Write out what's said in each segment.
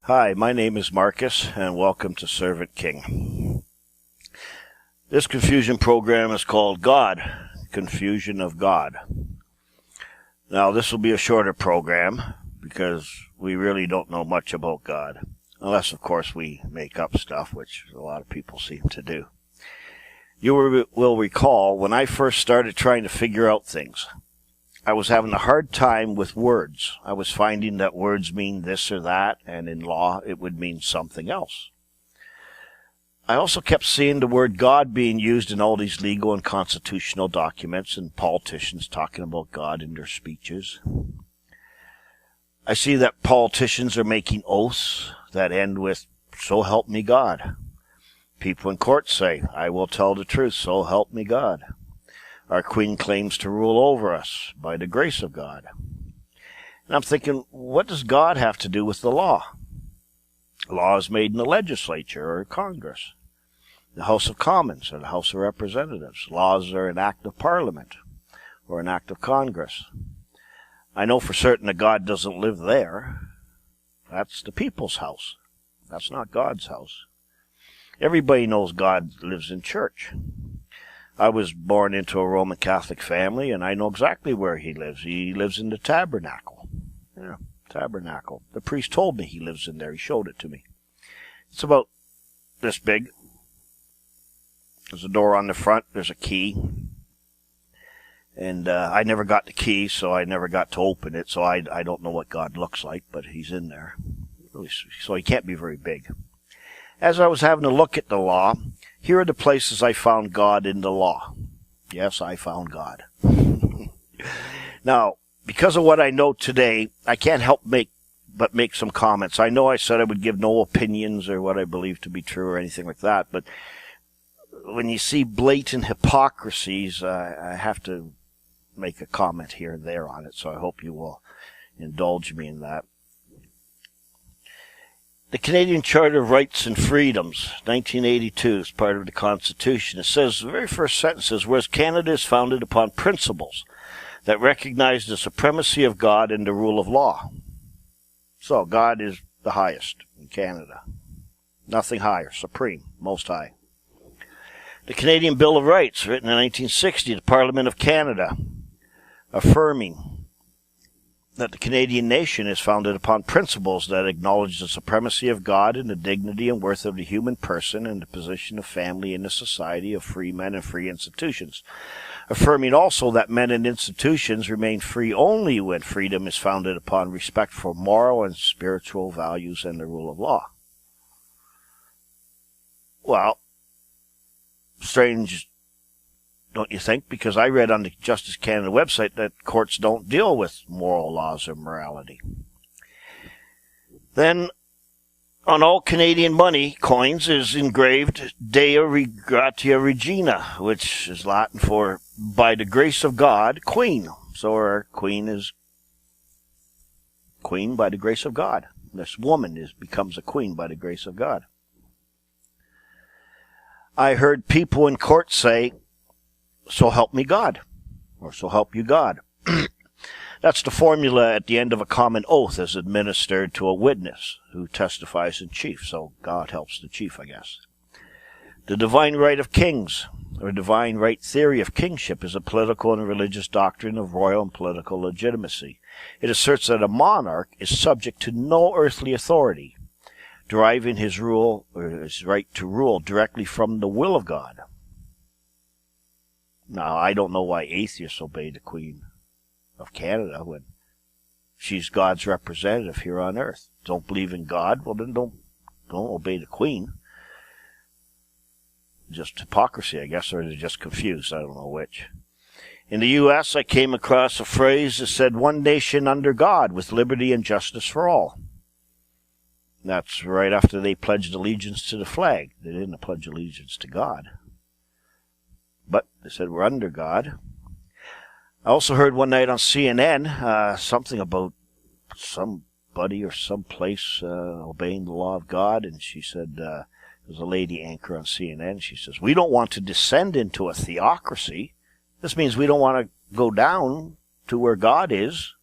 Hi, my name is Marcus, and welcome to Servant King. This confusion program is called God, Confusion of God. Now, this will be a shorter program because we really don't know much about God, unless, of course, we make up stuff, which a lot of people seem to do. You will recall when I first started trying to figure out things, I was having a hard time with words. I was finding that words mean this or that, and in law it would mean something else. I also kept seeing the word God being used in all these legal and constitutional documents and politicians talking about God in their speeches. I see that politicians are making oaths that end with, "So help me God." People in court say, "I will tell the truth, so help me God." Our Queen claims to rule over us by the grace of God. And I'm thinking, what does God have to do with the law? Law is made in the legislature or Congress, the House of Commons or the House of Representatives. Laws are an act of Parliament or an act of Congress. I know for certain that God doesn't live there. That's the people's house. That's not God's house. Everybody knows God lives in church. I was born into a Roman Catholic family, and I know exactly where he lives. He lives in the tabernacle. Yeah, tabernacle. The priest told me he lives in there. He showed it to me. It's about this big. There's a door on the front. There's a key. And I never got the key, so I never got to open it, so I don't know what God looks like, but he's in there. So he can't be very big. As I was having a look at the law, here are the places I found God in the law. Yes, I found God. Now, because of what I know today, I can't help but make some comments. I know I said I would give no opinions or what I believe to be true or anything like that, but when you see blatant hypocrisies, I have to make a comment here and there on it, so I hope you will indulge me in that. The Canadian Charter of Rights and Freedoms, 1982, is part of the Constitution. It says, the very first sentence says, whereas Canada is founded upon principles that recognize the supremacy of God and the rule of law. So, God is the highest in Canada. Nothing higher, supreme, most high. The Canadian Bill of Rights, written in 1960, the Parliament of Canada, affirming that the Canadian nation is founded upon principles that acknowledge the supremacy of God and the dignity and worth of the human person and the position of family in the society of free men and free institutions. Affirming also that men and institutions remain free only when freedom is founded upon respect for moral and spiritual values and the rule of law. Well, strange, don't you think? Because I read on the Justice Canada website that courts don't deal with moral laws or morality. Then, on all Canadian money coins is engraved Dei Gratia Regina, which is Latin for by the grace of God, Queen. So our Queen is Queen by the grace of God. This woman becomes a queen by the grace of God. I heard people in court say, "So help me God," or "So help you God." That's the formula at the end of a common oath as administered to a witness who testifies in chief. So God helps the chief, I guess. The divine right of kings, or divine right theory of kingship, is a political and religious doctrine of royal and political legitimacy. It asserts that a monarch is subject to no earthly authority, deriving his rule or his right to rule directly from the will of God. Now, I don't know why atheists obey the Queen of Canada when she's God's representative here on earth. Don't believe in God? Well, then don't obey the Queen. Just hypocrisy, I guess, or they're just confused. I don't know which. In the U.S., I came across a phrase that said, "One nation under God, with liberty and justice for all." That's right after they pledged allegiance to the flag. They didn't pledge allegiance to God. But they said we're under God. I also heard one night on CNN something about somebody or someplace obeying the law of God, and she said, there's a lady anchor on CNN, she says, "We don't want to descend into a theocracy. This means we don't want to go down to where God is,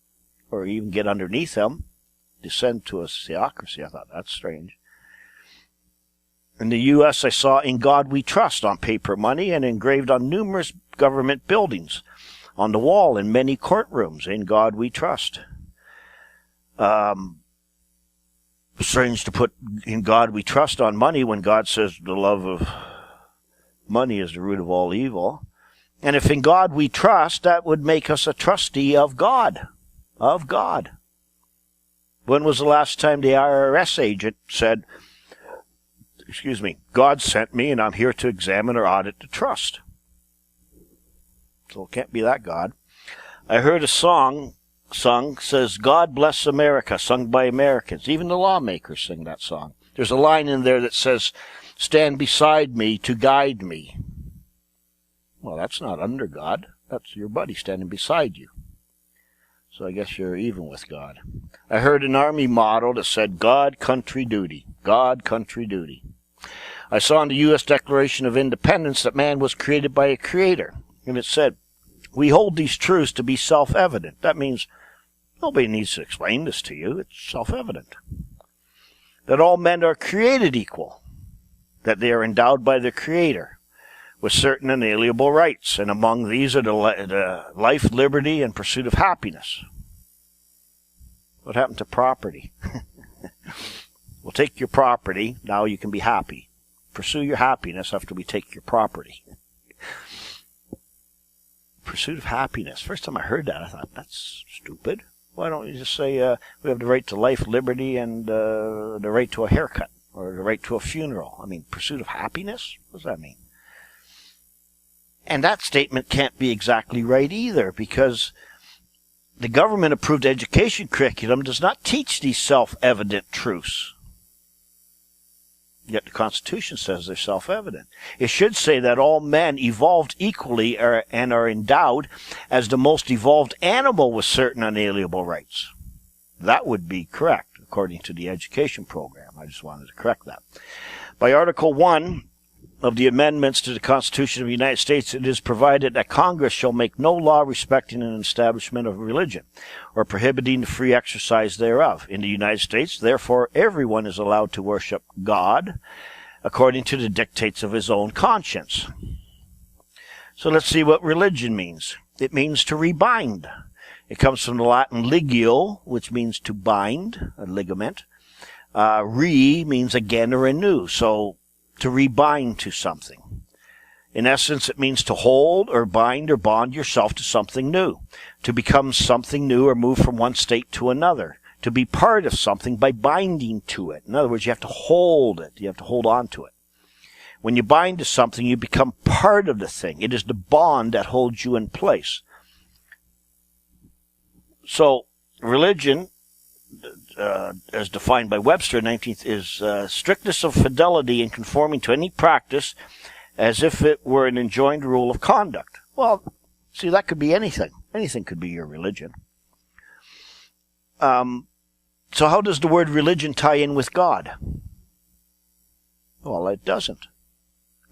or even get underneath him. descend to a theocracy. I thought, that's strange. In the U.S., I saw "In God We Trust" on paper money and engraved on numerous government buildings, on the wall in many courtrooms. "In God We Trust." Strange to put "In God We Trust" on money when God says the love of money is the root of all evil. And if in God we trust, that would make us a trustee of God. Of God. When was the last time the IRS agent said, "God sent me and I'm here to examine or audit the trust"? So it can't be that God. I heard a song sung, says, "God Bless America," sung by Americans. Even the lawmakers sing that song. There's a line in there that says, "Stand beside me to guide me." Well, that's not under God. That's your buddy standing beside you. So I guess you're even with God. I heard an army motto that said, "God, country, duty." God, country, duty. I saw in the U.S. Declaration of Independence that man was created by a creator. And it said, "We hold these truths to be self-evident." That means nobody needs to explain this to you. It's self-evident. That all men are created equal. That they are endowed by the Creator with certain inalienable rights, and among these are the life, liberty, and pursuit of happiness. What happened to property? We'll take your property, now you can be happy. Pursue your happiness after we take your property. Pursuit of happiness. First time I heard that, I thought, that's stupid. Why don't you just say we have the right to life, liberty, and the right to a haircut, or the right to a funeral? I mean, pursuit of happiness? What does that mean? And that statement can't be exactly right either, because the government-approved education curriculum does not teach these self-evident truths. Yet the Constitution says they're self-evident. It should say that all men evolved equally and are endowed as the most evolved animal with certain unalienable rights. That would be correct, according to the education program. I just wanted to correct that. By Article 1 of the amendments to the Constitution of the United States, it is provided that Congress shall make no law respecting an establishment of religion or prohibiting the free exercise thereof. In the United States, therefore, everyone is allowed to worship God according to the dictates of his own conscience. So let's see what religion means. It means to rebind. It comes from the Latin ligio, which means to bind, a ligament. Means again or anew. So to rebind to something. In essence, it means to hold or bind or bond yourself to something new, to become something new or move from one state to another, to be part of something by binding to it. In other words, you have to hold it. You have to hold on to it. When you bind to something, you become part of the thing. It is the bond that holds you in place. So, religion, as defined by Webster, 19th, is strictness of fidelity in conforming to any practice as if it were an enjoined rule of conduct. Well, see, that could be anything. Anything could be your religion. So how does the word religion tie in with God? Well, it doesn't.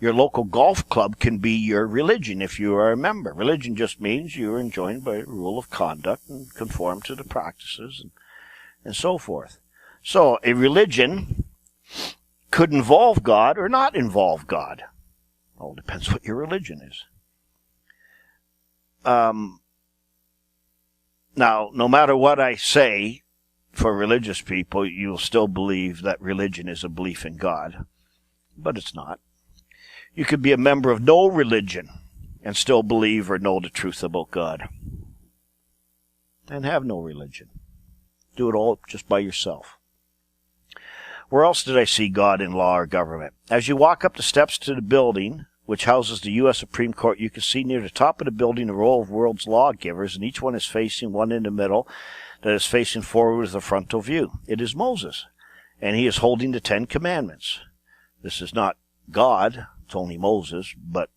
Your local golf club can be your religion if you are a member. Religion just means you are enjoined by a rule of conduct and conform to the practices and so forth. So a religion could involve God or not involve God. Well, it depends what your religion is. Now, no matter what I say, for religious people, you'll still believe that religion is a belief in God. But it's not. You could be a member of no religion and still believe or know the truth about God. And have no religion. Do it all just by yourself. Where else did I see God in law or government? As you walk up the steps to the building, which houses the U.S. Supreme Court, you can see near the top of the building a row of world's lawgivers, and each one is facing one in the middle that is facing forward with a frontal view. It is Moses, and he is holding the Ten Commandments. This is not God, it's only Moses, but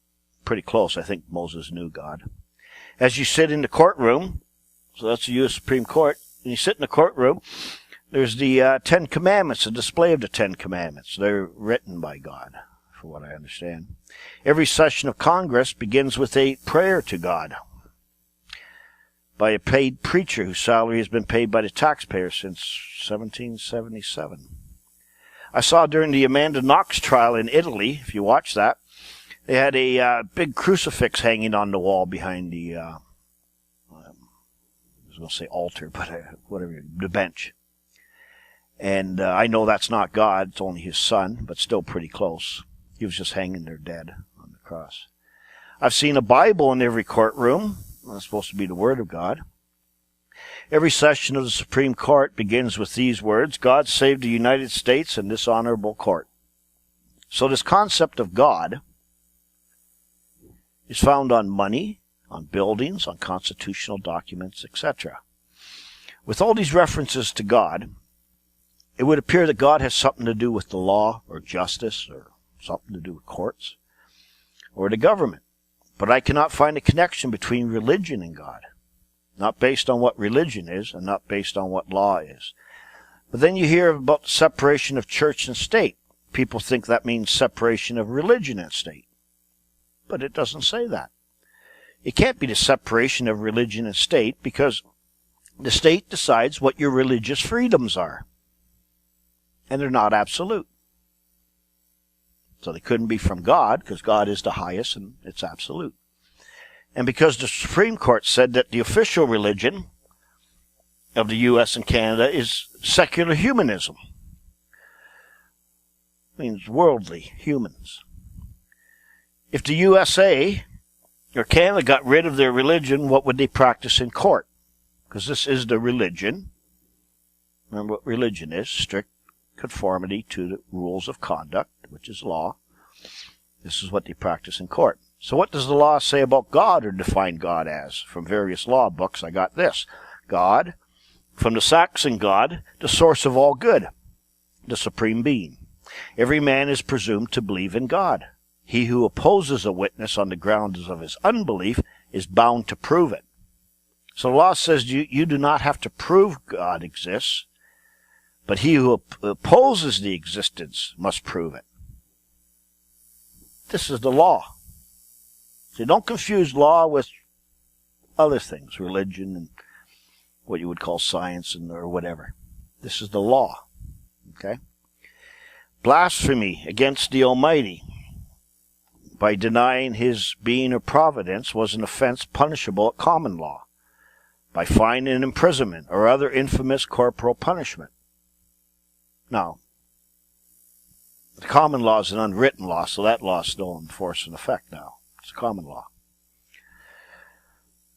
pretty close. I think Moses knew God. As you sit in the courtroom, so that's the U.S. Supreme Court, and you sit in the courtroom, there's the Ten Commandments, a display of the Ten Commandments. They're written by God, for what I understand. Every session of Congress begins with a prayer to God. by a paid preacher whose salary has been paid by the taxpayer since 1777. I saw during the Amanda Knox trial in Italy, if you watch that, they had a big crucifix hanging on the wall behind the, I was going to say altar, but whatever, the bench. And I know that's not God, it's only his son, but still pretty close. He was just hanging there dead on the cross. I've seen a Bible in every courtroom. That's supposed to be the Word of God. Every session of the Supreme Court begins with these words, God save the United States and this honorable court. So this concept of God is found on money, on buildings, on constitutional documents, etc. With all these references to God, it would appear that God has something to do with the law or justice or something to do with courts or the government. But I cannot find a connection between religion and God. Not based on what religion is and not based on what law is. But then you hear about the separation of church and state. People think that means separation of religion and state. But it doesn't say that. It can't be the separation of religion and state because the state decides what your religious freedoms are. And they're not absolute. So they couldn't be from God because God is the highest and it's absolute. And because the Supreme Court said that the official religion of the U.S. and Canada is secular humanism. It means worldly humans. If the USA or Canada got rid of their religion, what would they practice in court? Because this is the religion. Remember what religion is? Strict conformity to the rules of conduct, which is law. This is what they practice in court. So what does the law say about God or define God as? From various law books, I got this. God, from the Saxon God, the source of all good, the supreme being. Every man is presumed to believe in God. He who opposes a witness on the grounds of his unbelief is bound to prove it. So the law says you do not have to prove God exists, but he who opposes the existence must prove it. This is the law. So don't confuse law with other things, religion and what you would call science and or whatever. This is the law. Okay? Blasphemy against the Almighty by denying his being or providence was an offense punishable at common law by fine and imprisonment or other infamous corporal punishment. Now, the common law is an unwritten law, so that law is still in force and effect now. It's common law.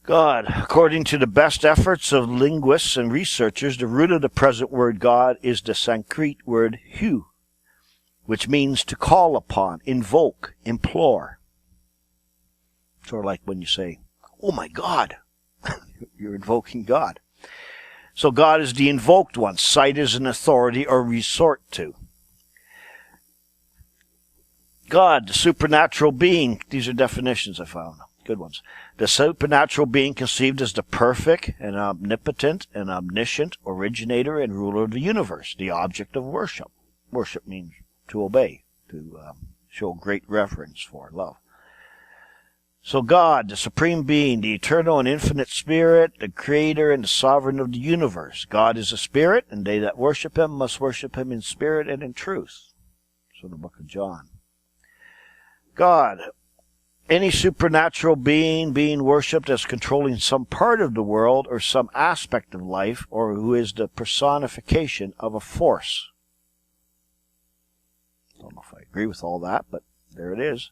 God, according to the best efforts of linguists and researchers, the root of the present word God is the Sanskrit word hu, which means to call upon, invoke, implore. Sort of like when you say, oh my God, you're invoking God. So God is the invoked one, cite as an authority or resort to. God, the supernatural being, these are definitions I found, good ones. The supernatural being conceived as the perfect and omnipotent and omniscient originator and ruler of the universe, the object of worship. Worship means to obey, to show great reverence for, love. So God, the supreme being, the eternal and infinite spirit, the creator and the sovereign of the universe. God is a spirit, and they that worship him must worship him in spirit and in truth. So the book of John. God, any supernatural being worshipped as controlling some part of the world or some aspect of life, or who is the personification of a force. Don't know if I agree with all that, but there it is.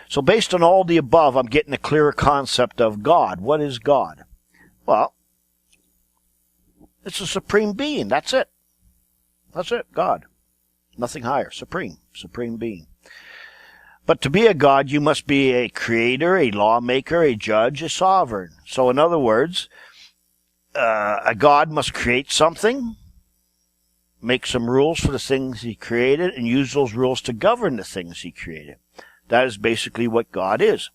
So based on all the above, I'm getting a clearer concept of God. What is God? Well, it's a supreme being. That's it. That's it, God. Nothing higher. Supreme being. But to be a God, you must be a creator, a lawmaker, a judge, a sovereign. So in other words, a God must create something, make some rules for the things he created, and use those rules to govern the things he created. That is basically what God is.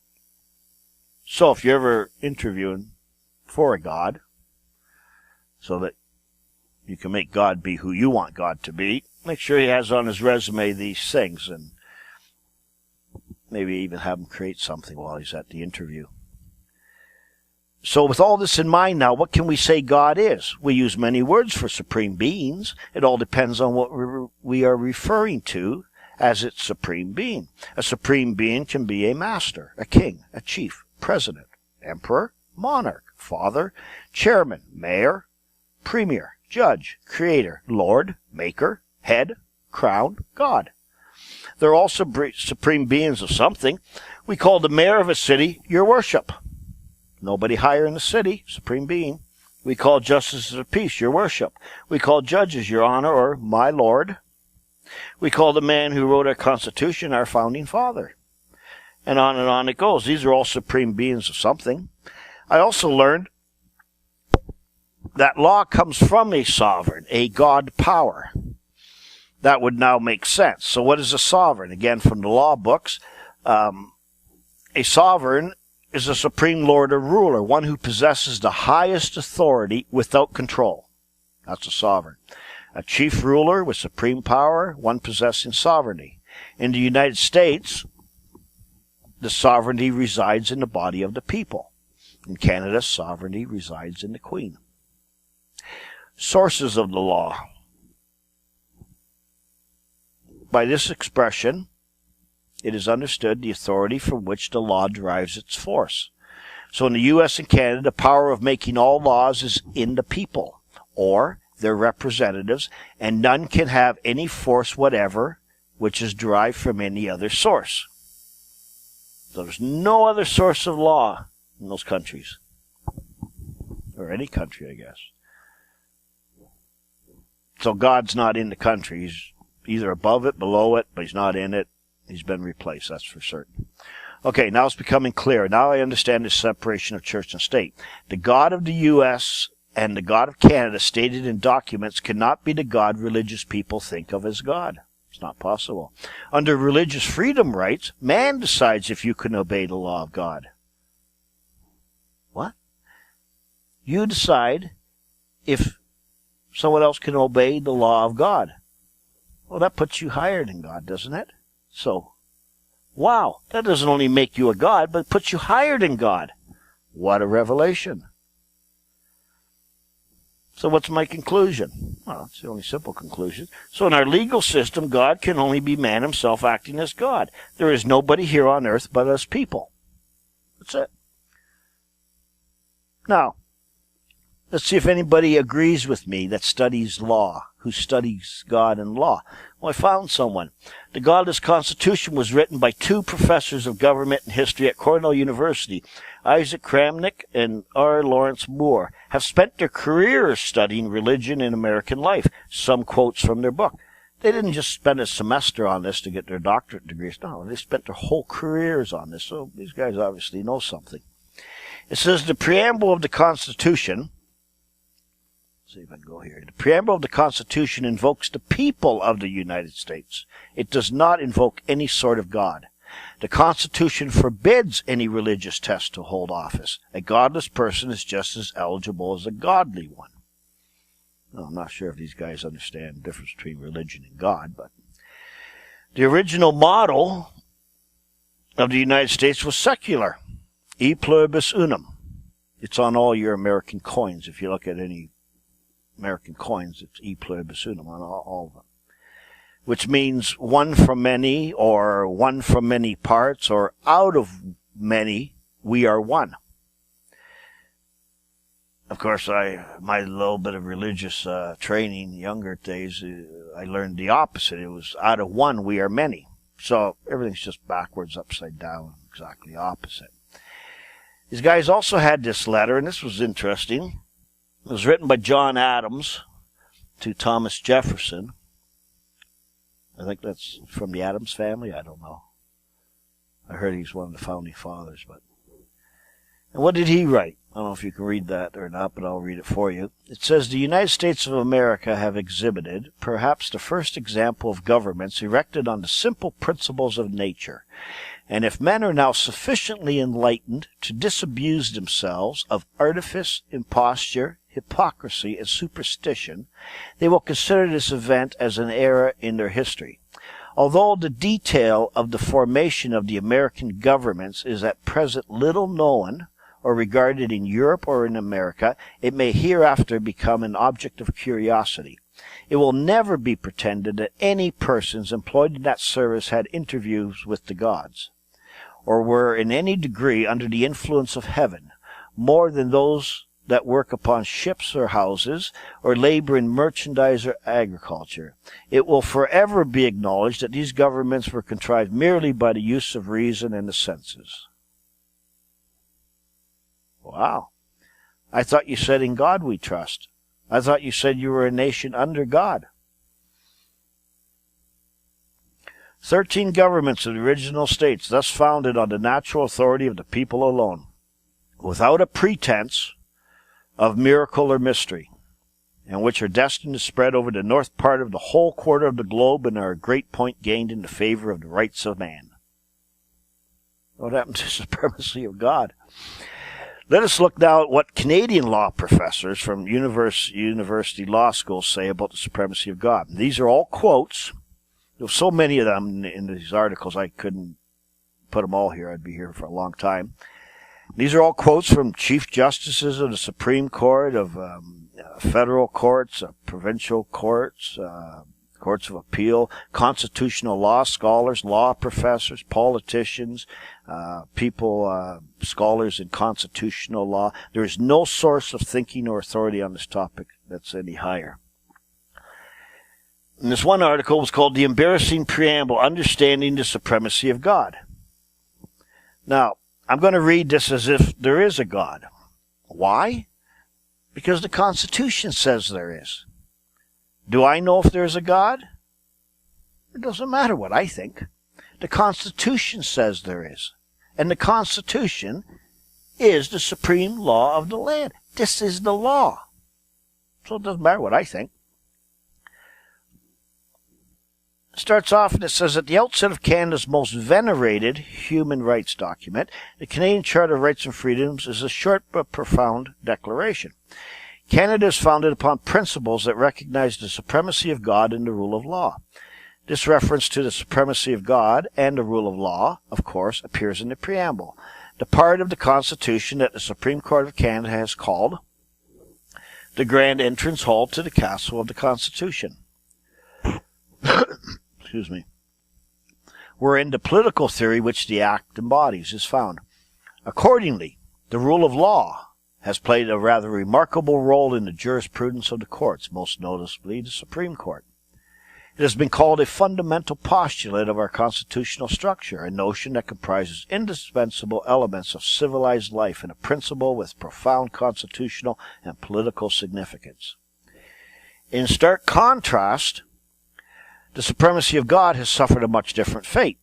So if you're ever interviewing for a God, so that you can make God be who you want God to be, make sure he has on his resume these things, and maybe even have him create something while he's at the interview. So with all this in mind now, what can we say God is? We use many words for supreme beings. It all depends on what we are referring to as its supreme being. A supreme being can be a master, a king, a chief, president, emperor, monarch, father, chairman, mayor, premier, judge, creator, lord, maker, head, crown, God. They're all supreme beings of something. We call the mayor of a city your worship. Nobody higher in the city, supreme being. We call justices of peace your worship. We call judges your honor or my lord. We call the man who wrote our Constitution our founding father. And on it goes. These are all supreme beings of something. I also learned that law comes from a sovereign, a God power. That would now make sense. So what is a sovereign? Again, from the law books, a sovereign is a supreme lord or ruler, one who possesses the highest authority without control. That's a sovereign. A chief ruler with supreme power, one possessing sovereignty. In the United States, the sovereignty resides in the body of the people. In Canada, sovereignty resides in the Queen. Sources of the law. By this expression, it is understood the authority from which the law derives its force. So in the U.S. and Canada, the power of making all laws is in the people, or their representatives, and none can have any force whatever which is derived from any other source. So there's no other source of law in those countries, or any country, I guess. So God's not in the country. He's either above it, below it, but he's not in it. He's been replaced, that's for certain. Okay, now it's becoming clear. Now I understand the separation of church and state. The God of the U.S. and the God of Canada stated in documents cannot be the God religious people think of as God. It's not possible. Under religious freedom rights, man decides if you can obey the law of God. What? You decide if someone else can obey the law of God. Well, that puts you higher than God, doesn't it? So, wow, that doesn't only make you a God, but it puts you higher than God. What a revelation. So what's my conclusion? Well, it's the only simple conclusion. So in our legal system, God can only be man himself acting as God. There is nobody here on earth but us people. That's it. Now, let's see if anybody agrees with me that studies law, who studies God and law. Well, I found someone. The Godless Constitution was written by two professors of government and history at Cornell University. Isaac Kramnik and R. Lawrence Moore have spent their careers studying religion and American life. Some quotes from their book. They didn't just spend a semester on this to get their doctorate degrees. No, they spent their whole careers on this. So these guys obviously know something. It says the preamble of the Constitution. See if I can go here. The preamble of the Constitution invokes the people of the United States. It does not invoke any sort of God. The Constitution forbids any religious test to hold office. A godless person is just as eligible as a godly one. Well, I'm not sure if these guys understand the difference between religion and God, but the original model of the United States was secular. E pluribus unum. It's on all your American coins. If you look at any American coins, it's E pluribus unum on all of them, which means one from many, or one from many parts, or out of many, we are one. Of course, my little bit of religious training, younger days, I learned the opposite. It was out of one, we are many. So everything's just backwards, upside down, exactly opposite. These guys also had this letter, and this was interesting. It was written by John Adams to Thomas Jefferson. I think that's from the Adams family. I don't know. I heard he's one of the founding fathers. And what did he write? I don't know if you can read that or not, but I'll read it for you. It says, the United States of America have exhibited perhaps the first example of governments erected on the simple principles of nature. And if men are now sufficiently enlightened to disabuse themselves of artifice, imposture, hypocrisy, and superstition, they will consider this event as an era in their history. Although the detail of the formation of the American governments is at present little known or regarded in Europe or in America, it may hereafter become an object of curiosity. It will never be pretended that any persons employed in that service had interviews with the gods, or were in any degree under the influence of heaven, more than those that work upon ships or houses, or labor in merchandise or agriculture. It will forever be acknowledged that these governments were contrived merely by the use of reason and the senses. Wow. I thought you said in God we trust. I thought you said you were a nation under God. 13 governments of the original states, thus founded on the natural authority of the people alone, without a pretense of miracle or mystery, and which are destined to spread over the north part of the whole quarter of the globe and are a great point gained in the favor of the rights of man. What happened to the supremacy of God? Let us look now at what Canadian law professors from university law schools say about the supremacy of God. These are all quotes. There were so many of them in these articles I couldn't put them all here. I'd be here for a long time. These are all quotes from chief justices of the Supreme Court, of federal courts, provincial courts, courts of appeal, constitutional law scholars, law professors, politicians, scholars in constitutional law. There is no source of thinking or authority on this topic that's any higher. And this one article was called The Embarrassing Preamble, Understanding the Supremacy of God. Now, I'm going to read this as if there is a God. Why? Because the Constitution says there is. Do I know if there's a God? It doesn't matter what I think. The Constitution says there is. And the Constitution is the supreme law of the land. This is the law. So it doesn't matter what I think. It starts off and it says, at the outset of Canada's most venerated human rights document, the Canadian Charter of Rights and Freedoms is a short but profound declaration. Canada is founded upon principles that recognize the supremacy of God and the rule of law. This reference to the supremacy of God and the rule of law, of course, appears in the preamble, the part of the Constitution that the Supreme Court of Canada has called the Grand Entrance Hall to the Castle of the Constitution. Excuse me. Wherein the political theory which the Act embodies is found. Accordingly, the rule of law has played a rather remarkable role in the jurisprudence of the courts, most noticeably the Supreme Court. It has been called a fundamental postulate of our constitutional structure, a notion that comprises indispensable elements of civilized life and a principle with profound constitutional and political significance. In stark contrast, the supremacy of God has suffered a much different fate.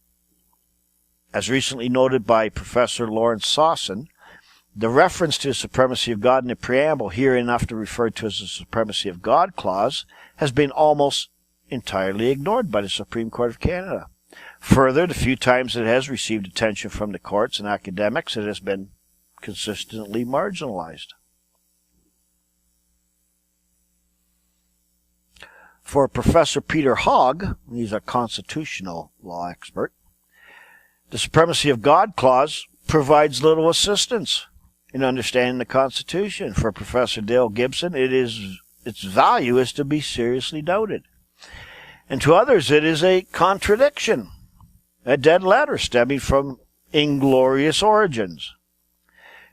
As recently noted by Professor Lawrence Sawson, the reference to the supremacy of God in the preamble, hereinafter referred to as the Supremacy of God Clause, has been almost entirely ignored by the Supreme Court of Canada. Further, the few times it has received attention from the courts and academics, it has been consistently marginalized. For Professor Peter Hogg, he's a constitutional law expert, the Supremacy of God Clause provides little assistance in understanding the Constitution. For Professor Dale Gibson, its value is to be seriously doubted. And to others, it is a contradiction, a dead letter stemming from inglorious origins.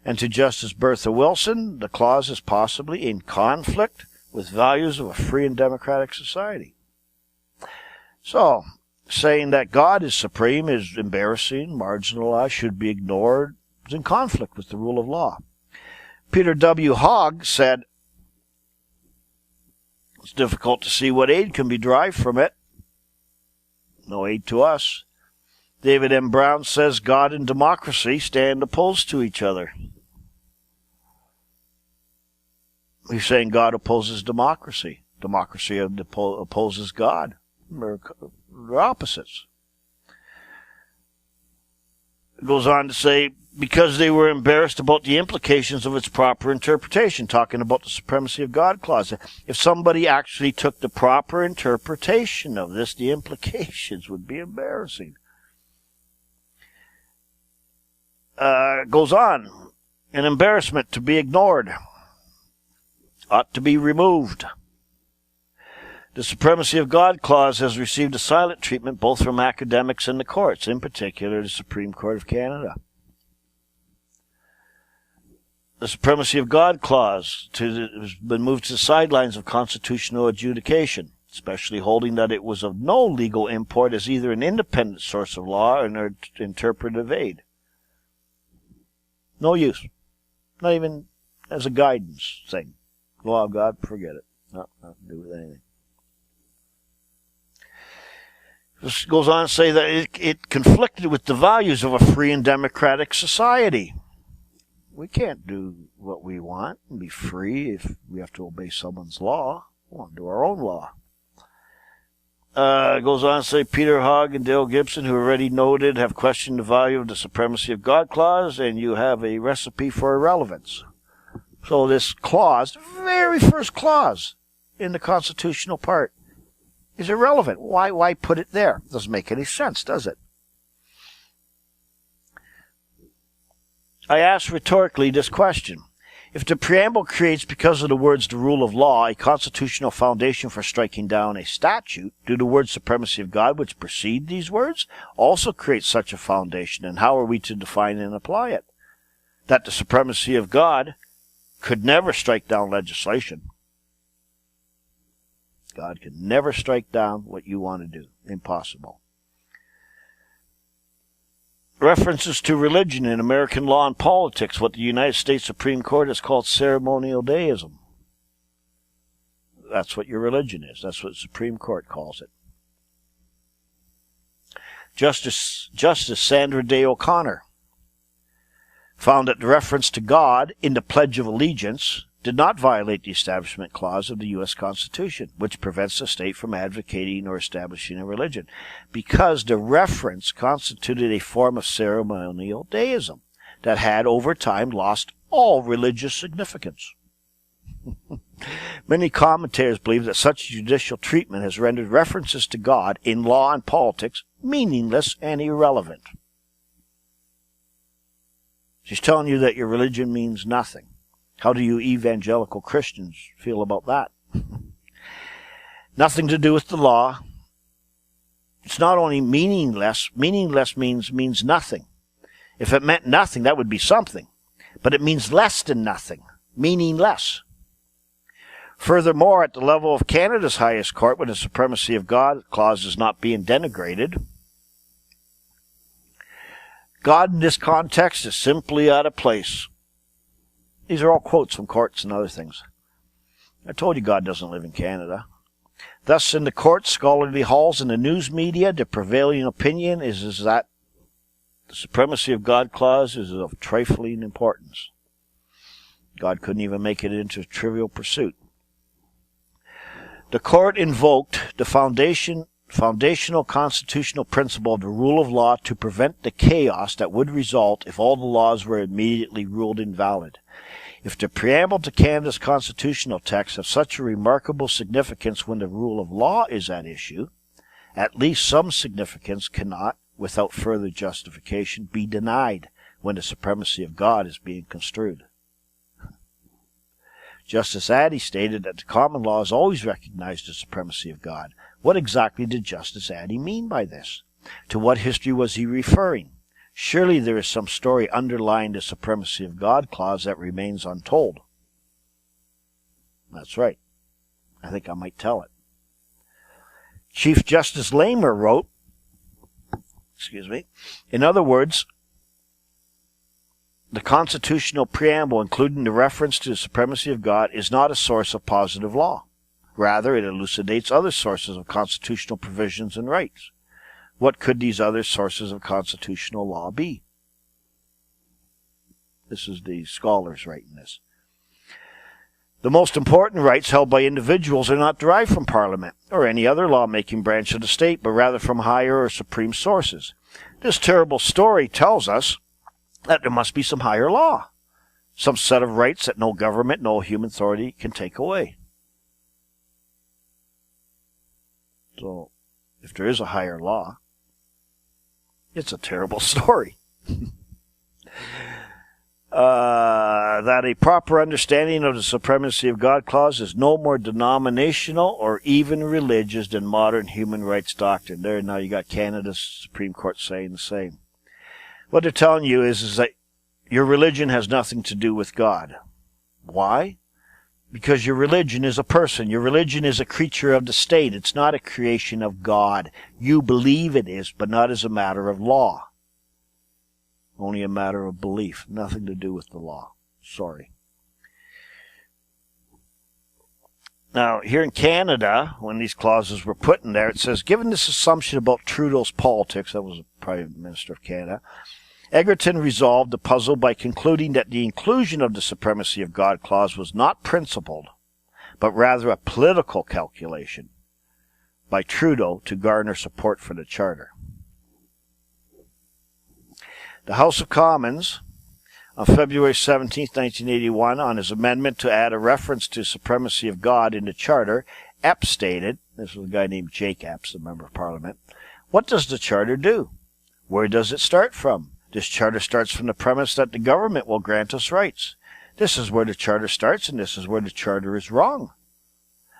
And to Justice Bertha Wilson, the clause is possibly in conflict with values of a free and democratic society. So, saying that God is supreme is embarrassing, marginalized, should be ignored, is in conflict with the rule of law. Peter W. Hogg said, it's difficult to see what aid can be derived from it. No aid to us. David M. Brown says God and democracy stand opposed to each other. He's saying God opposes democracy. Democracy opposes God. They're opposites. It goes on to say, because they were embarrassed about the implications of its proper interpretation, talking about the Supremacy of God Clause. If somebody actually took the proper interpretation of this, the implications would be embarrassing. It goes on. An embarrassment to be ignored. Ought to be removed. The Supremacy of God clause has received a silent treatment both from academics and the courts, in particular the Supreme Court of Canada. The Supremacy of God clause has been moved to the sidelines of constitutional adjudication, especially holding that it was of no legal import as either an independent source of law or an interpretive aid. No use. Not even as a guidance thing. Law of God, forget it. Nothing to do with anything. This goes on to say that it conflicted with the values of a free and democratic society. We can't do what we want and be free if we have to obey someone's law. We want to do our own law. It goes on to say Peter Hogg and Dale Gibson, who already noted, have questioned the value of the Supremacy of God clause, and you have a recipe for irrelevance. So this clause, very first clause in the constitutional part, is irrelevant. Why put it there? Doesn't make any sense, does it? I ask rhetorically this question. If the preamble creates, because of the words the rule of law, a constitutional foundation for striking down a statute, do the words supremacy of God, which precede these words, also create such a foundation? And how are we to define and apply it? That the supremacy of God could never strike down legislation. God can never strike down what you want to do. Impossible. References to religion in American law and politics, what the United States Supreme Court has called ceremonial deism. That's what your religion is. That's what the Supreme Court calls it. Justice Sandra Day O'Connor found that the reference to God in the Pledge of Allegiance did not violate the Establishment Clause of the U.S. Constitution, which prevents the state from advocating or establishing a religion, because the reference constituted a form of ceremonial deism that had over time lost all religious significance. Many commentators believe that such judicial treatment has rendered references to God in law and politics meaningless and irrelevant. She's telling you that your religion means nothing. How do you evangelical Christians feel about that? Nothing to do with the law. It's not only meaningless. Meaningless means nothing. If it meant nothing, that would be something. But it means less than nothing. Meaningless. Furthermore, at the level of Canada's highest court, when the Supremacy of God clause is not being denigrated, God in this context is simply out of place. These are all quotes from courts and other things. I told you God doesn't live in Canada. Thus, in the courts, scholarly halls, and the news media, the prevailing opinion is that the Supremacy of God clause is of trifling importance. God couldn't even make it into a trivial pursuit. The court invoked the foundational constitutional principle of the rule of law to prevent the chaos that would result if all the laws were immediately ruled invalid. If the preamble to Canada's constitutional text has such a remarkable significance when the rule of law is at issue, at least some significance cannot, without further justification, be denied when the supremacy of God is being construed. Justice Addy stated that the common law has always recognized the supremacy of God. What exactly did Justice Addy mean by this? To what history was he referring? Surely there is some story underlying the Supremacy of God clause that remains untold. That's right. I think I might tell it. Chief Justice Lamer wrote, in other words, the constitutional preamble, including the reference to the supremacy of God, is not a source of positive law. Rather, it elucidates other sources of constitutional provisions and rights. What could these other sources of constitutional law be? This is the scholars writing this. The most important rights held by individuals are not derived from Parliament or any other lawmaking branch of the state, but rather from higher or supreme sources. This terrible story tells us that there must be some higher law, some set of rights that no government, no human authority can take away. So, if there is a higher law, it's a terrible story. that a proper understanding of the supremacy of God clause is no more denominational or even religious than modern human rights doctrine. There, now you got Canada's Supreme Court saying the same. What they're telling you is that your religion has nothing to do with God. Why? Because your religion is a person. Your religion is a creature of the state. It's not a creation of God. You believe it is, but not as a matter of law. Only a matter of belief. Nothing to do with the law. Sorry. Now, here in Canada, when these clauses were put in there, it says, given this assumption about Trudeau's politics, that was the Prime Minister of Canada, Egerton resolved the puzzle by concluding that the inclusion of the supremacy of God clause was not principled, but rather a political calculation by Trudeau to garner support for the Charter. The House of Commons, on February 17, 1981, on his amendment to add a reference to supremacy of God in the Charter, Epps stated, this was a guy named Jake Epps, a member of Parliament, what does the Charter do? Where does it start from? This Charter starts from the premise that the government will grant us rights. This is where the Charter starts, and this is where the Charter is wrong.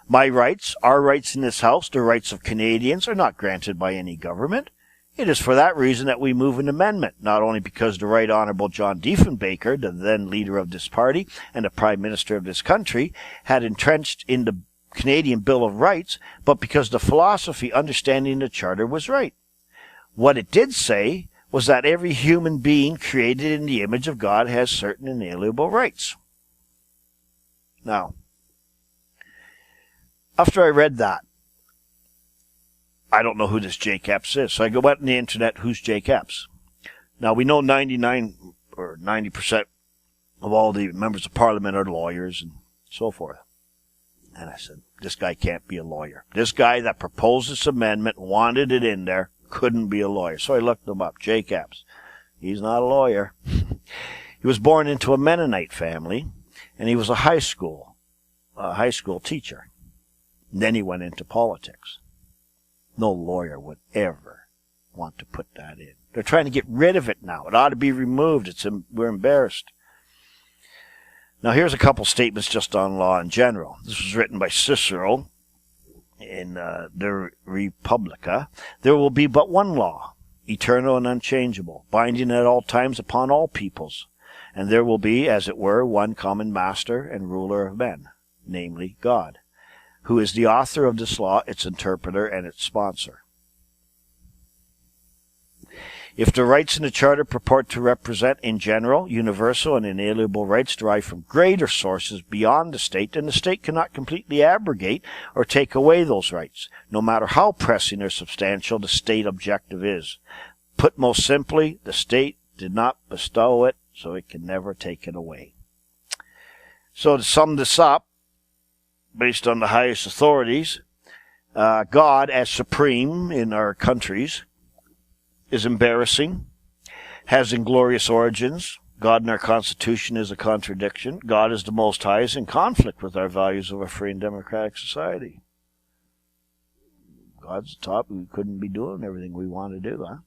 My rights, our rights in this House, the rights of Canadians, are not granted by any government. It is for that reason that we move an amendment, not only because the Right Honourable John Diefenbaker, the then leader of this party and the Prime Minister of this country, had entrenched in the Canadian Bill of Rights, but because the philosophy understanding the Charter was right. What it did say was that every human being created in the image of God has certain inalienable rights. Now, after I read that, I don't know who this Jake Epps is. So I go out on the internet, who's Jake Epps? Now, we know 99 or 90% of all the members of Parliament are lawyers and so forth. And I said, this guy can't be a lawyer. This guy that proposed this amendment, wanted it in there, couldn't be a lawyer. So I looked him up, Jake Epps. He's not a lawyer. He was born into a Mennonite family, and he was a high school teacher. And then he went into politics. No lawyer would ever want to put that in. They're trying to get rid of it now. It ought to be removed. We're embarrassed. Now, here's a couple statements just on law in general. This was written by Cicero in the Republica. There will be but one law, eternal and unchangeable, binding at all times upon all peoples. And there will be, as it were, one common master and ruler of men, namely God, who is the author of this law, its interpreter, and its sponsor. If the rights in the Charter purport to represent, in general, universal and inalienable rights derived from greater sources beyond the state, then the state cannot completely abrogate or take away those rights, no matter how pressing or substantial the state objective is. Put most simply, the state did not bestow it, so it can never take it away. So to sum this up, based on the highest authorities, God as supreme in our countries is embarrassing, has inglorious origins. God in our Constitution is a contradiction. God is the Most High is in conflict with our values of a free and democratic society. God's the top. We couldn't be doing everything we want to do, huh?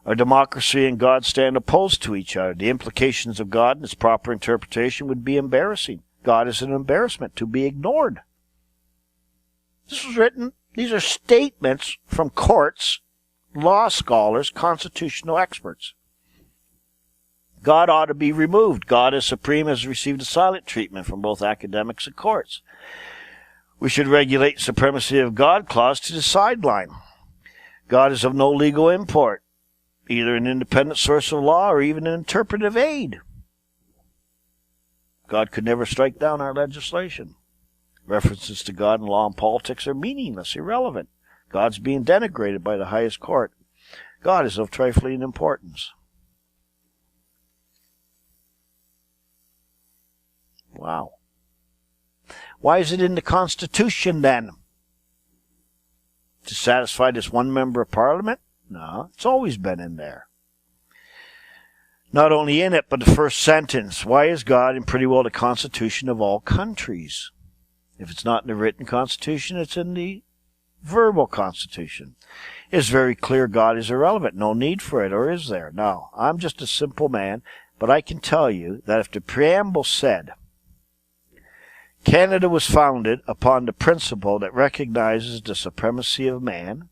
Our democracy and God stand opposed to each other. The implications of God and its proper interpretation would be embarrassing. God is an embarrassment to be ignored. This was written, these are statements from courts, law scholars, constitutional experts. God ought to be removed. God as supreme has received a silent treatment from both academics and courts. We should regulate supremacy of God clause to the sideline. God is of no legal import, either an independent source of law or even an interpretive aid. God could never strike down our legislation. References to God in law and politics are meaningless, irrelevant. God's being denigrated by the highest court. God is of trifling importance. Wow. Why is it in the Constitution then? To satisfy this one member of Parliament? No, it's always been in there. Not only in it, but the first sentence. Why is God in pretty well the Constitution of all countries? If it's not in the written Constitution, it's in the verbal Constitution. It's very clear God is irrelevant. No need for it, or is there? No. I'm just a simple man. But I can tell you that if the preamble said, Canada was founded upon the principle that recognizes the supremacy of man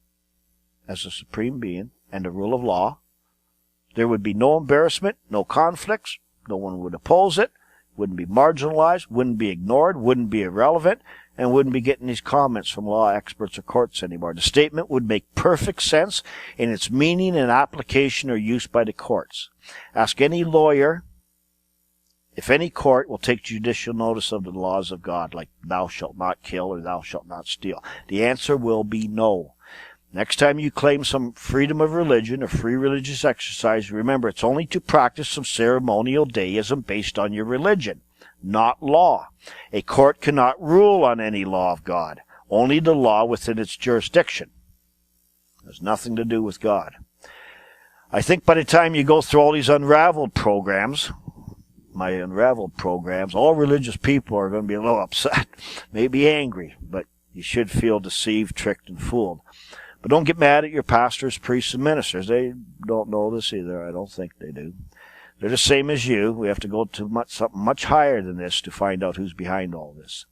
as a supreme being and the rule of law, there would be no embarrassment, no conflicts, no one would oppose it, wouldn't be marginalized, wouldn't be ignored, wouldn't be irrelevant, and wouldn't be getting these comments from law experts or courts anymore. The statement would make perfect sense in its meaning and application or use by the courts. Ask any lawyer if any court will take judicial notice of the laws of God, like thou shalt not kill or thou shalt not steal. The answer will be no. Next time you claim some freedom of religion or free religious exercise, remember it's only to practice some ceremonial deism based on your religion, not law. A court cannot rule on any law of God, only the law within its jurisdiction. It has nothing to do with God. I think by the time you go through all these Unraveled programs, my Unraveled programs, all religious people are going to be a little upset, maybe angry, but you should feel deceived, tricked, and fooled. But don't get mad at your pastors, priests, and ministers. They don't know this either. I don't think they do. They're the same as you. We have to go to something much higher than this to find out who's behind all this.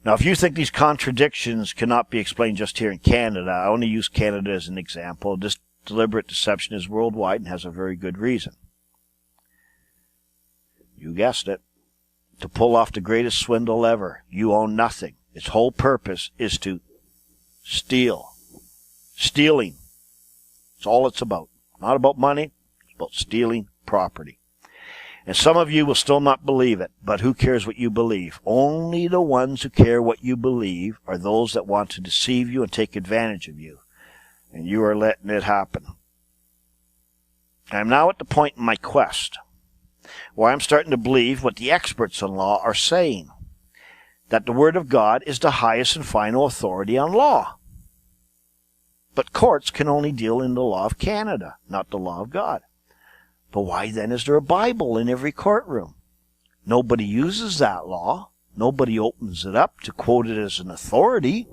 Now, if you think these contradictions cannot be explained just here in Canada, I only use Canada as an example. This deliberate deception is worldwide and has a very good reason. You guessed it. To pull off the greatest swindle ever. You own nothing. Its whole purpose is to steal. Stealing. That's all it's about. Not about money. It's about stealing property. And some of you will still not believe it, but who cares what you believe? Only the ones who care what you believe are those that want to deceive you and take advantage of you. And you are letting it happen. I am now at the point in my quest where I'm starting to believe what the experts in law are saying, that the Word of God is the highest and final authority on law. But courts can only deal in the law of Canada, not the law of God. But why then is there a Bible in every courtroom? Nobody uses that law. Nobody opens it up to quote it as an authority.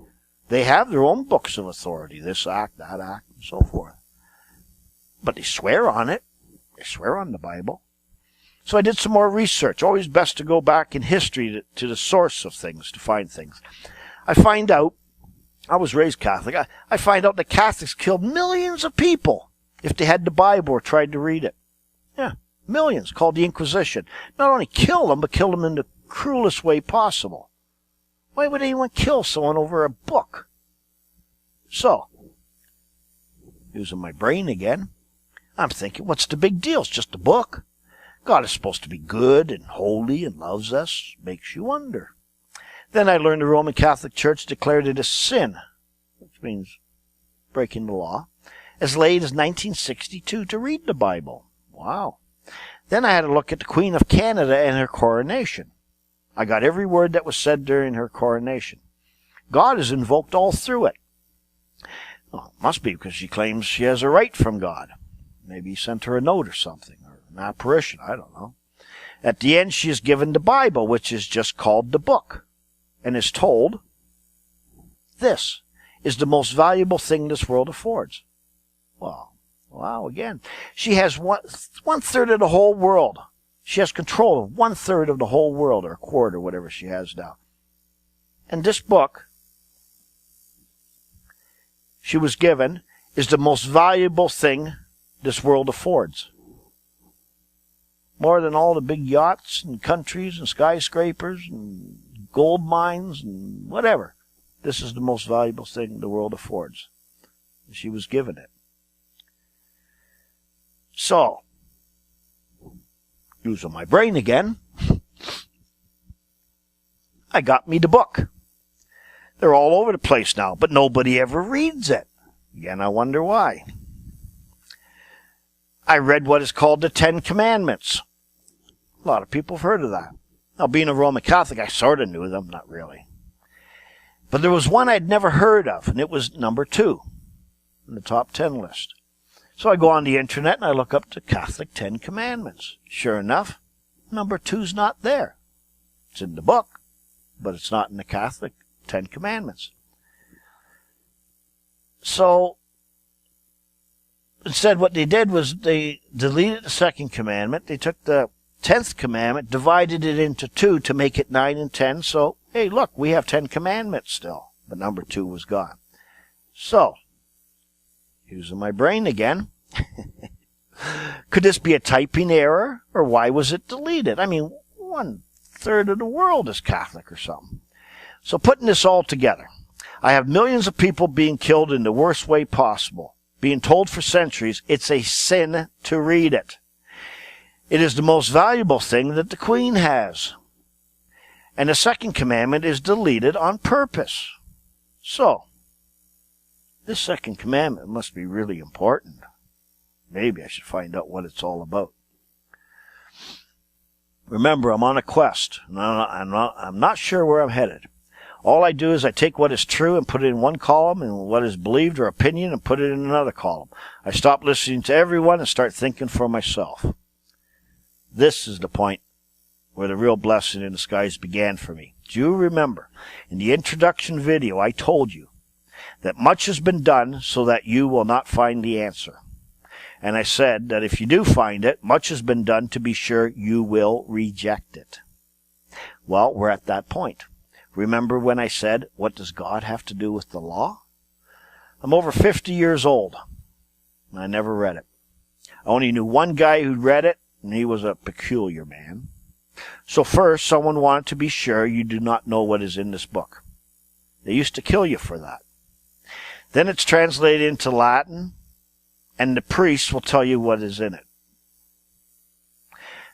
They have their own books of authority, this act, that act, and so forth. But they swear on it. They swear on the Bible. So I did some more research. Always best to go back in history to the source of things, to find things. I find out, I was raised Catholic, I find out that Catholics killed millions of people if they had the Bible or tried to read it. Yeah, millions, called the Inquisition. Not only kill them, but kill them in the cruelest way possible. Why would anyone kill someone over a book? So, using my brain again, I'm thinking, what's the big deal? It's just a book. God is supposed to be good and holy and loves us. Makes you wonder. Then I learned the Roman Catholic Church declared it a sin, which means breaking the law, as late as 1962 to read the Bible. Wow. Then I had to look at the Queen of Canada and her coronation. I got every word that was said during her coronation. God is invoked all through it. Well, it must be because she claims she has a right from God. Maybe he sent her a note or something, or an apparition, I don't know. At the end, she is given the Bible, which is just called the book, and is told, this is the most valuable thing this world affords. Well, wow, again. She has one-third of the whole world. She has control of one-third of the whole world, or a quarter, whatever she has now. And this book she was given is the most valuable thing this world affords. More than all the big yachts and countries and skyscrapers and gold mines and whatever. This is the most valuable thing the world affords. She was given it. So, using my brain again, I got me the book. They're all over the place now, but nobody ever reads it. Again, I wonder why. I read what is called the Ten Commandments. A lot of people have heard of that. Now, being a Roman Catholic, I sort of knew them, not really. But there was one I'd never heard of, and it was number 2 in the top 10 list. So I go on the internet and I look up the Catholic 10 Commandments. Sure enough, number 2's not there. It's in the book, but it's not in the Catholic 10 Commandments. So, instead what they did was they deleted the second commandment. They took the 10th commandment, divided it into 2 to make it 9 and 10. So, hey, look, we have 10 commandments still. But number 2 was gone. So, using my brain again, could this be a typing error? Or why was it deleted? I mean, 1/3 of the world is Catholic or something. So putting this all together, I have millions of people being killed in the worst way possible, being told for centuries it's a sin to read it. It is the most valuable thing that the Queen has. And the second commandment is deleted on purpose. So, this second commandment must be really important. Maybe I should find out what it's all about. Remember, I'm on a quest. I'm not sure where I'm headed. All I do is I take what is true and put it in one column, and what is believed or opinion and put it in another column. I stop listening to everyone and start thinking for myself. This is the point where the real blessing in disguise began for me. Do you remember, in the introduction video, I told you that much has been done so that you will not find the answer. And I said that if you do find it, much has been done to be sure you will reject it. Well, we're at that point. Remember when I said, what does God have to do with the law? I'm over 50 years old, and I never read it. I only knew one guy who'd read it, and he was a peculiar man. So first, someone wanted to be sure you do not know what is in this book. They used to kill you for that. Then it's translated into Latin, and the priests will tell you what is in it.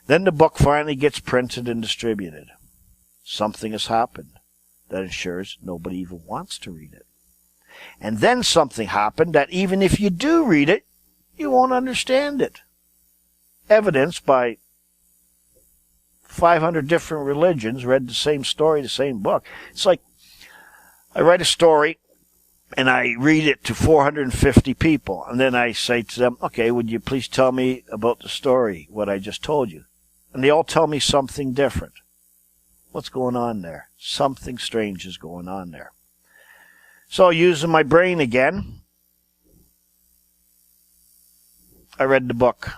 Then the book finally gets printed and distributed. Something has happened that ensures nobody even wants to read it. And then something happened that even if you do read it, you won't understand it. Evidenced by 500 different religions read the same story, the same book. It's like I write a story and I read it to 450 people. And then I say to them, okay, would you please tell me about the story, what I just told you? And they all tell me something different. What's going on there? Something strange is going on there. So using my brain again, I read the book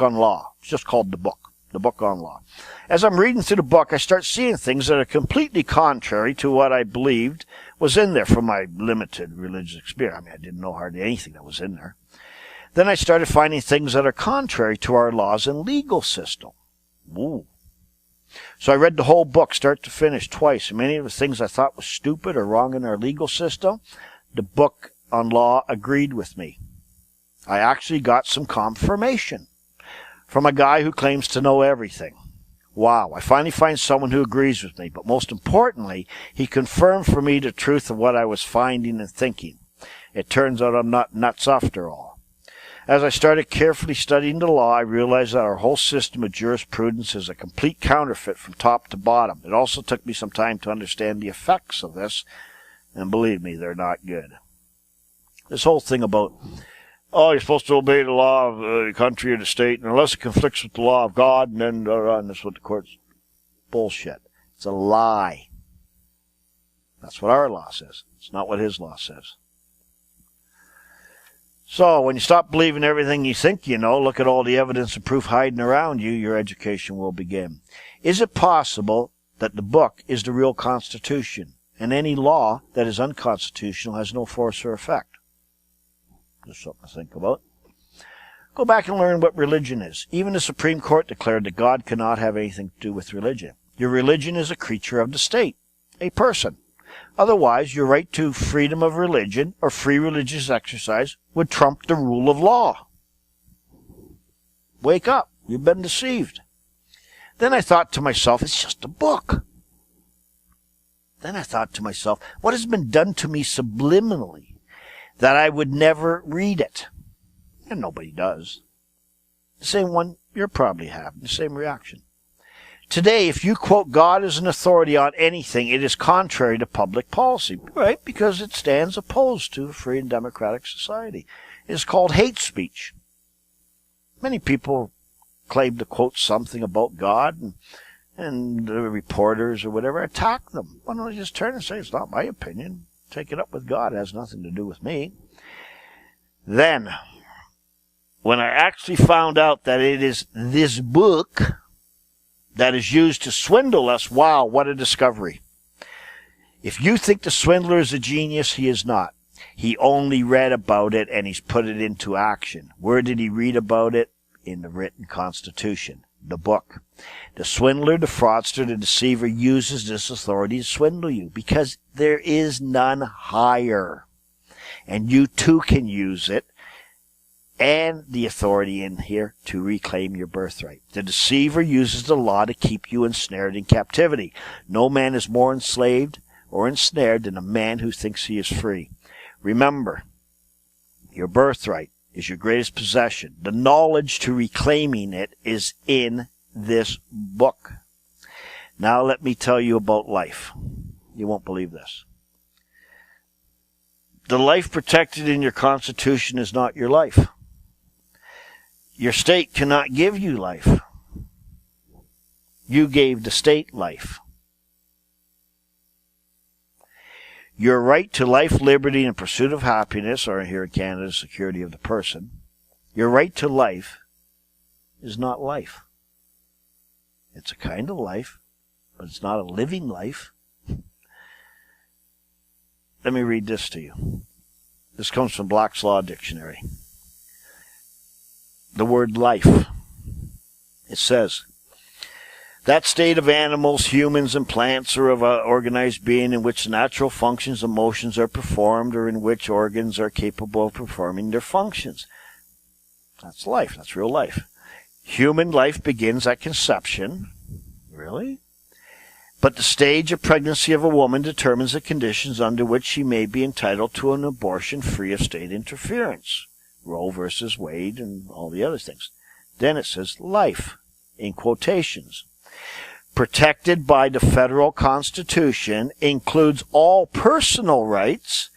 on law. It's just called the book on law. As I'm reading through the book, I start seeing things that are completely contrary to what I believed was in there from my limited religious experience. I mean, I didn't know hardly anything that was in there. Then I started finding things that are contrary to our laws and legal system. Ooh. So I read the whole book, start to finish, twice. And many of the things I thought was stupid or wrong in our legal system, the book on law agreed with me. I actually got some confirmation from a guy who claims to know everything. Wow, I finally find someone who agrees with me. But most importantly, he confirmed for me the truth of what I was finding and thinking. It turns out I'm not nuts after all. As I started carefully studying the law, I realized that our whole system of jurisprudence is a complete counterfeit from top to bottom. It also took me some time to understand the effects of this, and believe me, they're not good. This whole thing about, oh, you're supposed to obey the law of the country or the state, and unless it conflicts with the law of God, and then and that's what the court's bullshit. It's a lie. That's what our law says. It's not what his law says. So, when you stop believing everything you think you know, look at all the evidence and proof hiding around you, your education will begin. Is it possible that the book is the real Constitution, and any law that is unconstitutional has no force or effect? Just something to think about. Go back and learn what religion is. Even the Supreme Court declared that God cannot have anything to do with religion. Your religion is a creature of the state, a person. Otherwise, your right to freedom of religion or free religious exercise would trump the rule of law. Wake up. You've been deceived. Then I thought to myself, it's just a book. Then I thought to myself, what has been done to me subliminally that I would never read it? And nobody does. The same one you're probably having, the same reaction. Today, if you quote God as an authority on anything, it is contrary to public policy, right? Because it stands opposed to a free and democratic society. It is called hate speech. Many people claim to quote something about God, and the reporters or whatever attack them. Why don't I just turn and say, it's not my opinion. Take it up with God. It has nothing to do with me. Then, when I actually found out that it is this book that is used to swindle us, wow, what a discovery. If you think the swindler is a genius, he is not. He only read about it and he's put it into action. Where did he read about it? In the written Constitution, the book. The swindler, the fraudster, the deceiver uses this authority to swindle you because there is none higher. And you too can use it and the authority in here to reclaim your birthright. The deceiver uses the law to keep you ensnared in captivity. No man is more enslaved or ensnared than a man who thinks he is free. Remember, your birthright is your greatest possession. The knowledge to reclaiming it is in this book. Now let me tell you about life. You won't believe this. The life protected in your Constitution is not your life. Your state cannot give you life. You gave the state life. Your right to life, liberty, and pursuit of happiness, or here in Canada, security of the person, your right to life is not life. It's a kind of life, but it's not a living life. Let me read this to you. This comes from Black's Law Dictionary. The word life. It says, that state of animals, humans, and plants or of an organized being in which natural functions and motions are performed or in which organs are capable of performing their functions. That's life. That's real life. Human life begins at conception. Really? But the stage of pregnancy of a woman determines the conditions under which she may be entitled to an abortion free of state interference. Roe versus Wade and all the other things. Then it says life, in quotations. Protected by the federal Constitution includes all personal rights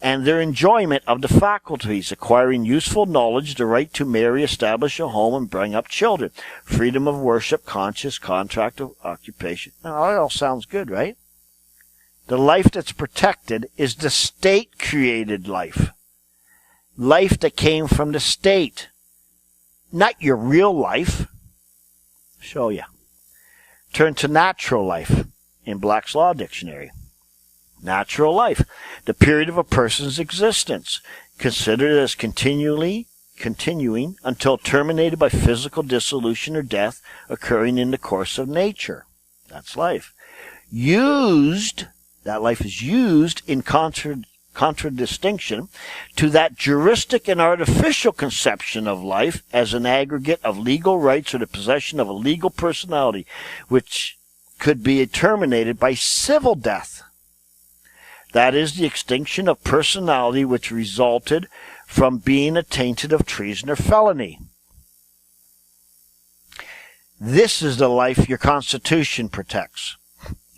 and their enjoyment of the faculties, acquiring useful knowledge, the right to marry, establish a home, and bring up children, freedom of worship, conscience, contract of occupation. Now, that all sounds good, right? The life that's protected is the state-created life. Life that came from the state. Not your real life. Show you. Turn to natural life in Black's Law Dictionary. Natural life, the period of a person's existence, considered as continuing until terminated by physical dissolution or death occurring in the course of nature. That's life. That life is used in contradistinction to that juristic and artificial conception of life as an aggregate of legal rights or the possession of a legal personality, which could be terminated by civil death. That is the extinction of personality which resulted from being attainted of treason or felony. This is the life your Constitution protects.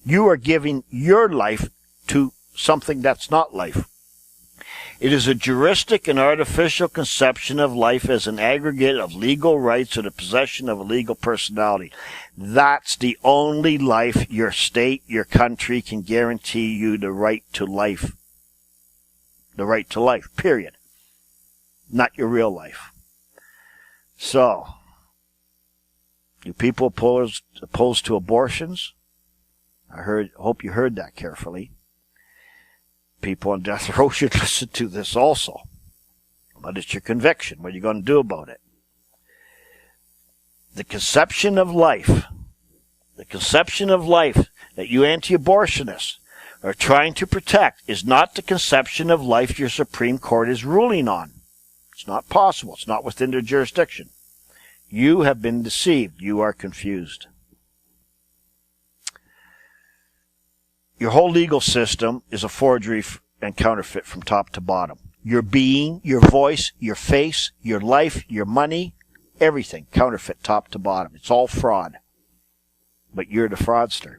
You are giving your life to something that's not life. It is a juristic and artificial conception of life as an aggregate of legal rights or the possession of a legal personality. That's the only life your state, your country can guarantee you the right to life. The right to life, period. Not your real life. So, you people opposed to abortions, hope you heard that carefully. People on death row should listen to this also. But it's your conviction. What are you going to do about it? The conception of life that you anti-abortionists are trying to protect is not the conception of life your Supreme Court is ruling on. It's not possible. It's not within their jurisdiction. You have been deceived. You are confused. Your whole legal system is a forgery and counterfeit from top to bottom. Your being, your voice, your face, your life, your money, everything, counterfeit top to bottom. It's all fraud. But you're the fraudster.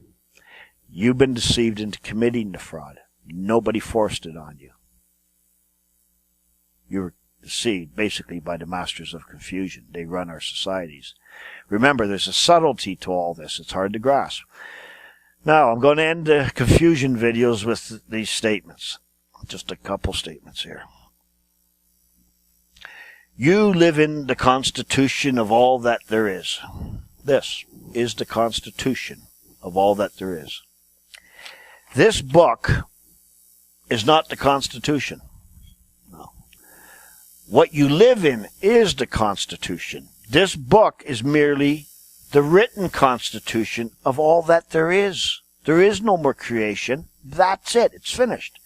You've been deceived into committing the fraud. Nobody forced it on you. You're deceived basically by the masters of confusion. They run our societies. Remember, there's a subtlety to all this. It's hard to grasp. Now, I'm going to end the confusion videos with these statements. Just a couple statements here. You live in the constitution of all that there is. This is the constitution of all that there is. This book is not the Constitution. No. What you live in is the Constitution. This book is merely the written constitution of all that there is. There is no more creation. That's it. It's finished.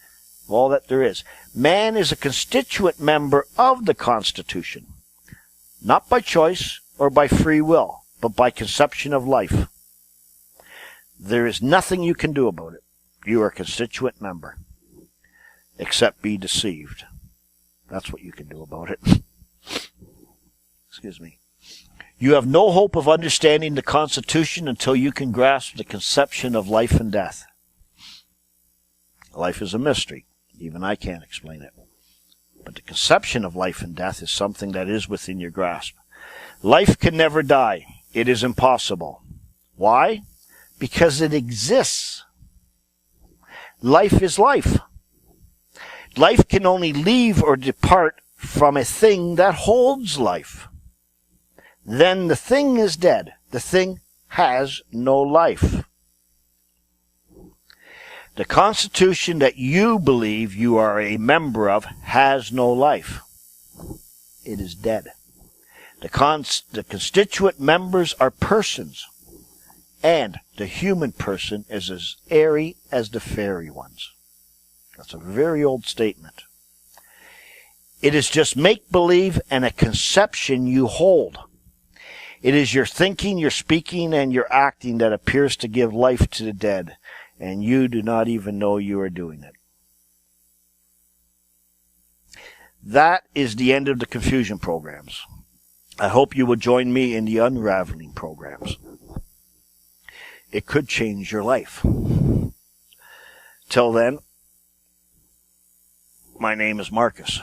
Of all that there is. Man is a constituent member of the Constitution. Not by choice or by free will, but by conception of life. There is nothing you can do about it. You are a constituent member. Except be deceived. That's what you can do about it. Excuse me. You have no hope of understanding the Constitution until you can grasp the conception of life and death. Life is a mystery. Even I can't explain it. But the conception of life and death is something that is within your grasp. Life can never die. It is impossible. Why? Because it exists. Life is life. Life can only leave or depart from a thing that holds life. Then the thing is dead. The thing has no life. The Constitution that you believe you are a member of has no life. It is dead. The constituent members are persons, and the human person is as airy as the fairy ones. That's a very old statement. It is just make-believe and a conception you hold. It is your thinking, your speaking, and your acting that appears to give life to the dead, and you do not even know you are doing it. That is the end of the confusion programs. I hope you will join me in the unraveling programs. It could change your life. Till then, my name is Marcus.